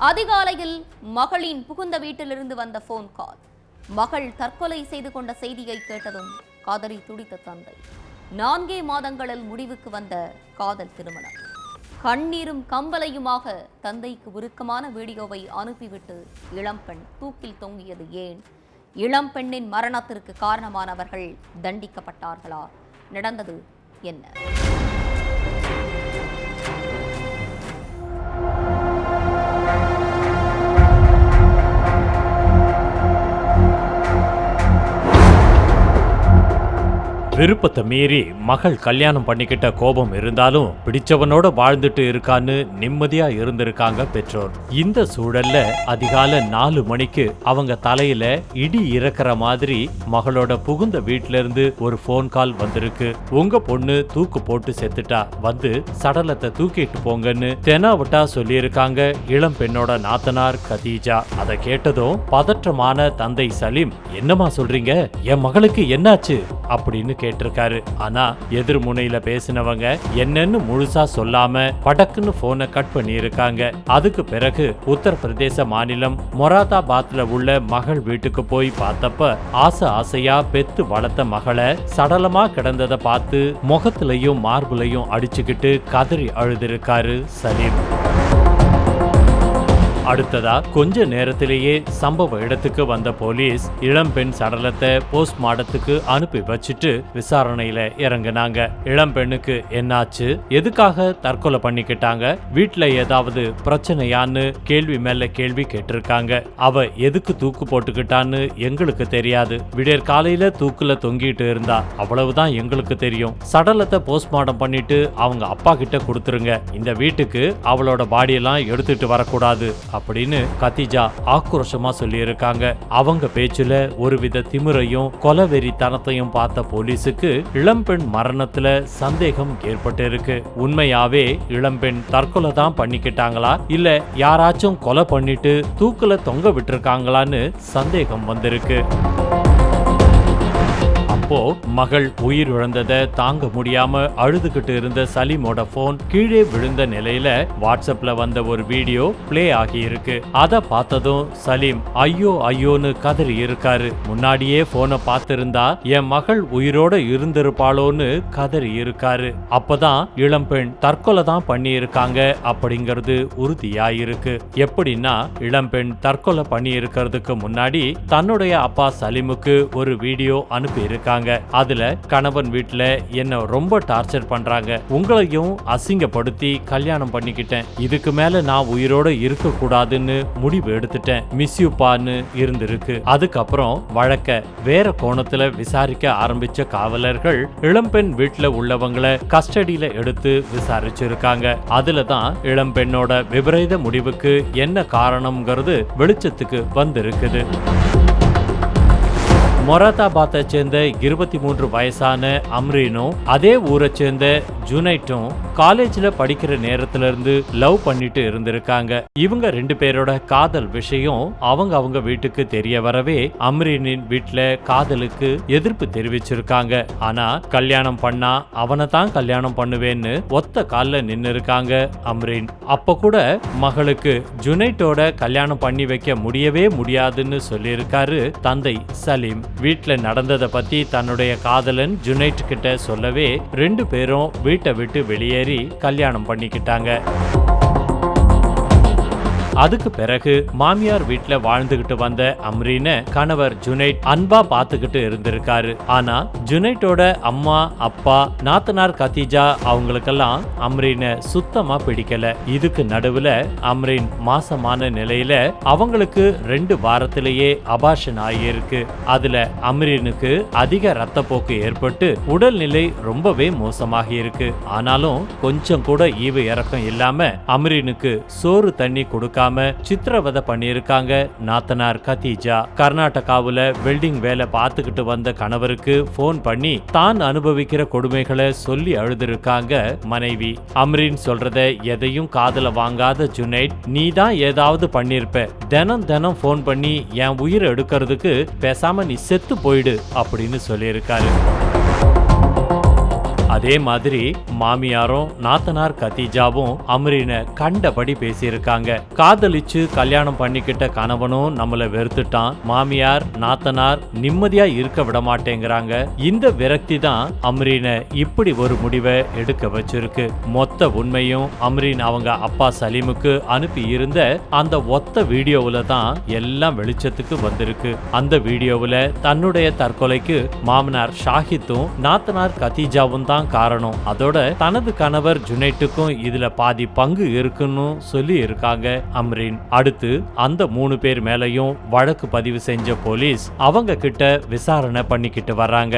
அதிகாலையில் மகளின் புகுந்த வீட்டிலிருந்து வந்த போன் கால். மகள் தற்கொலை செய்து கொண்ட செய்தியை கேட்டதும் காதறி துடித்த தந்தை. 4 மாதங்களில் முடிவுக்கு வந்த காதல் திருமணம். கண்ணீரும் கம்பலையுமாக தந்தைக்கு உருக்கமான வீடியோவை அனுப்பிவிட்டு இளம்பெண் தூக்கில் தொங்கியது ஏன்? இளம்பெண்ணின் மரணத்திற்கு காரணமானவர்கள் தண்டிக்கப்பட்டார்களா? நடந்தது என்ன? விருப்பத்தை மீறி மகள் கல்யாணம் பண்ணிக்கிட்ட கோபம் இருந்தாலும் பிடிச்சவனோட வாழ்ந்துட்டு இருக்கான்னு நிம்மதியா இருந்திருக்காங்க பெற்றோர். இந்த சூழல்ல அதிகாலை 4 மணிக்கு அவங்க தலையில இடி இறக்குற மாதிரி மகளோட புகுந்த வீட்ல இருந்து ஒரு போன் கால் வந்திருக்கு. உங்க பொண்ணு தூக்கு போட்டு செத்துட்டா, வந்து சடலத்தை தூக்கிட்டு போங்கன்னு தெனாவட்டா சொல்லியிருக்காங்க இளம் பெண்ணோட நாத்தனார் கதீஜா. அதை கேட்டதும் பதற்றமான தந்தை சலீம், என்னமா சொல்றீங்க, என் மகளுக்கு என்னாச்சு அப்படின்னு கேட்டிருக்காரு. ஆனா எதிர்முனையில பேசினவங்க என்னன்னு முழுசா சொல்லாம படக்குன்னு போனை கட் பண்ணியிருக்காங்க. அதுக்கு பிறகு உத்தரப்பிரதேச மாநிலம் மொராதாபாத்ல உள்ள மகள் வீட்டுக்கு போய் பார்த்தப்ப ஆசையா பெத்து வளர்த்த மகளை சடலமா கிடந்ததை பார்த்து முகத்திலையும் மார்புலையும் அடிச்சுக்கிட்டு கதறி அழுதிருக்காரு சலீம். அடுத்ததா கொஞ்ச நேரத்திலேயே சம்பவ இடத்துக்கு வந்த போலீஸ் இளம்பெண் சடலத்தை போஸ்ட்மார்ட்டத்துக்கு அனுப்பி வச்சுட்டு விசாரணையில இறங்கினாங்க. இளம்பெண்ணுக்கு என்னாச்சு, எதுக்காக தற்கொலை பண்ணிக்கிட்டாங்க, வீட்டுல ஏதாவது பிரச்சனையான்னு கேள்வி மேல கேள்வி கேட்டிருக்காங்க. அவ எதுக்கு தூக்கு போட்டுக்கிட்டான்னு எங்களுக்கு தெரியாது, விடியற் காலையில தூக்குல தொங்கிட்டு இருந்தா, அவ்வளவுதான் எங்களுக்கு தெரியும். சடலத்தை போஸ்ட்மார்ட்டம் பண்ணிட்டு அவங்க அப்பா கிட்ட கொடுத்துருங்க, இந்த வீட்டுக்கு அவளோட பாடியெல்லாம் எடுத்துட்டு வரக்கூடாது அப்படின்னு கதீஜா ஆக்ரோஷமா சொல்லி இருக்காங்க. அவங்க பேச்சுல ஒருவித திமிரையும் கொலவெறித்தனத்தையும் பார்த்த போலீஸுக்கு இளம்பெண் மரணத்துல சந்தேகம் ஏற்பட்டு இருக்கு. உண்மையாவே இளம்பெண் தற்கொலை தான் பண்ணிக்கிட்டாங்களா, இல்ல யாராச்சும் கொலை பண்ணிட்டு தூக்குல தொங்க விட்டுருக்காங்களான்னு சந்தேகம் வந்திருக்கு. அப்போ மகள் உயிர் இழந்ததை தாங்க முடியாம அழுதுகிட்டு இருந்த சலீமோட போன் கீழே விழுந்த நிலையில வாட்ஸ்அப்ல வந்த ஒரு வீடியோ பிளே ஆகி இருக்கு. அத பார்த்ததும் சலீம் ஐயோ ஐயோன்னு கதறி இருக்காரு. முன்னாடியே போனை பார்த்திருந்தா என் மகள் உயிரோட இருந்திருப்பாளோன்னு கதறி இருக்காரு. அப்பதான் இளம்பெண் தற்கொலை தான் பண்ணி இருக்காங்க அப்படிங்கிறது உறுதியாயிருக்கு. எப்படின்னா இளம்பெண் தற்கொலை பண்ணி இருக்கிறதுக்கு முன்னாடி தன்னுடைய அப்பா சலீமுக்கு ஒரு வீடியோ அனுப்பி இருக்காங்க. அதுல கணவன் வீட்டுல என்ன ரொம்ப டார்ச்சர் பண்றாங்க, உங்களையும் அசிங்கப்படுத்தி கல்யாணம் பண்ணிக்கிட்டேன், இதுக்கு மேல நான் உயிரோட இருக்க கூடாதுன்னு முடிவு எடுத்துட்டேன், மிஸ் யூ பான்னு இருந்திருக்கு. அதுக்கப்புறம் வழக்க வேற கோணத்துல விசாரிக்க ஆரம்பிச்ச காவலர்கள் இளம்பெண் வீட்டுல உள்ளவங்களை கஸ்டடியில எடுத்து விசாரிச்சிருக்காங்க. அதுலதான் இளம்பெண்ணோட விபரீத முடிவுக்கு என்ன காரணம்ங்கிறது வெளிச்சத்துக்கு வந்திருக்குது. மொராதாபாத்தை சேர்ந்த 23 வயசான அம்ரீனும் அதே ஊரை சேர்ந்த ஜுனைட்டும் காலேஜ்ல படிக்கிற நேரத்துல இருந்து லவ் பண்ணிட்டு இருந்திருக்காங்க. இவங்க 2 பேரோட காதல் விஷயம் அவங்க வீட்டுக்கு தெரிய வரவே அம்ரீனின் வீட்டுல காதலுக்கு எதிர்ப்பு தெரிவிச்சிருக்காங்க. ஆனா கல்யாணம் பண்ணா அவனை தான் கல்யாணம் பண்ணுவேன்னு ஒத்த கால்ல நின்னு இருக்காங்க அம்ரீன். அப்ப கூட மகளுக்கு ஜுனைட்டோட கல்யாணம் பண்ணி வைக்க முடியவே முடியாதுன்னு சொல்லியிருக்காரு தந்தை சலீம். வீட்டுல நடந்ததை பத்தி தன்னுடைய காதலன் ஜுனைட் கிட்ட சொல்லவே 2 பேரும் வீட்டை விட்டு வெளியேறி கல்யாணம் பண்ணிக்கிட்டாங்க. அதுக்கு பிறகு மாமியார் வீட்டுல வாழ்ந்துகிட்டு வந்த அம்ரீனை கணவர் ஜுனைட் அன்பா பாத்துக்கிட்டு இருந்திருக்காரு. ஆனா ஜுனைட்டோட அம்மா அப்பா நாத்தனார் கதீஜா அவங்களுக்கெல்லாம் அம்ரீனை சுத்தமா பிடிக்கல. இதுக்கு நடுவுல அம்ரீன் மாசமான நிலையில அவங்களுக்கு 2 வாரத்திலேயே அபார்ஷன் ஆகியிருக்கு. அதுல அம்ரீனுக்கு அதிக ரத்தப்போக்கு ஏற்பட்டு உடல்நிலை ரொம்பவே மோசமாகி இருக்கு. ஆனாலும் கொஞ்சம் கூட ஈவு இறக்கம் இல்லாம அம்ரீனுக்கு சோறு தண்ணி கொடுக்காம சித்திரவதை பண்ணியிருக்காங்க நாத்தனார் கதீஜா. கர்நாடகாவுல வெல்டிங் வேலை பார்த்துக்கிட்டு வந்த கணவருக்கு போன் பண்ணி தான் அனுபவிக்கிற கொடுமைகளை சொல்லி அழுதிருக்காங்க மனைவி. அம்ரீன் சொல்றத எதையும் காதுல வாங்காத ஜுனைட், நீ தான் ஏதாவது பண்ணிருப்ப, தினம் போன் பண்ணி என் உயிரை எடுக்கிறதுக்கு பேசாம நீ செத்து போயிடு அப்படின்னு சொல்லியிருக்காரு. அதே மாதிரி மாமியாரும் நாத்தனார் கத்தீஜாவும் அம்ரீனை கண்டபடி பேசியிருக்காங்க. காதலிச்சு கல்யாணம் பண்ணிக்கிட்ட கணவனும் நம்மள வெறுத்துட்டான், மாமியார் நாத்தனார் நிம்மதியா இருக்க விட மாட்டேங்கிறாங்க. இந்த விரக்தி தான் அம்ரீனை இப்படி ஒரு முடிவை எடுக்க வச்சிருக்கு. மொத்த உண்மையும் அம்ரீன் அவங்க அப்பா சலீமுக்கு அனுப்பி இருந்த அந்த ஒத்த வீடியோவுல தான் எல்லாம் வெளிச்சத்துக்கு வந்திருக்கு. அந்த வீடியோவுல தன்னுடைய தற்கொலைக்கு மாமனார் ஷாஹித்தும் நாத்தனார் கத்தீஜாவும் தான் காரணம். அதோட தனது கணவர் ஜுனைட்டுக்கும் இதுல பாதி பங்கு இருக்குன்னு சொல்லி இருக்காங்க அம்ரீன். அடுத்து அந்த 3 பேர் மேலையும் வழக்கு பதிவு செஞ்ச போலீஸ் அவங்க கிட்ட விசாரணை பண்ணிக்கிட்டு வர்றாங்க.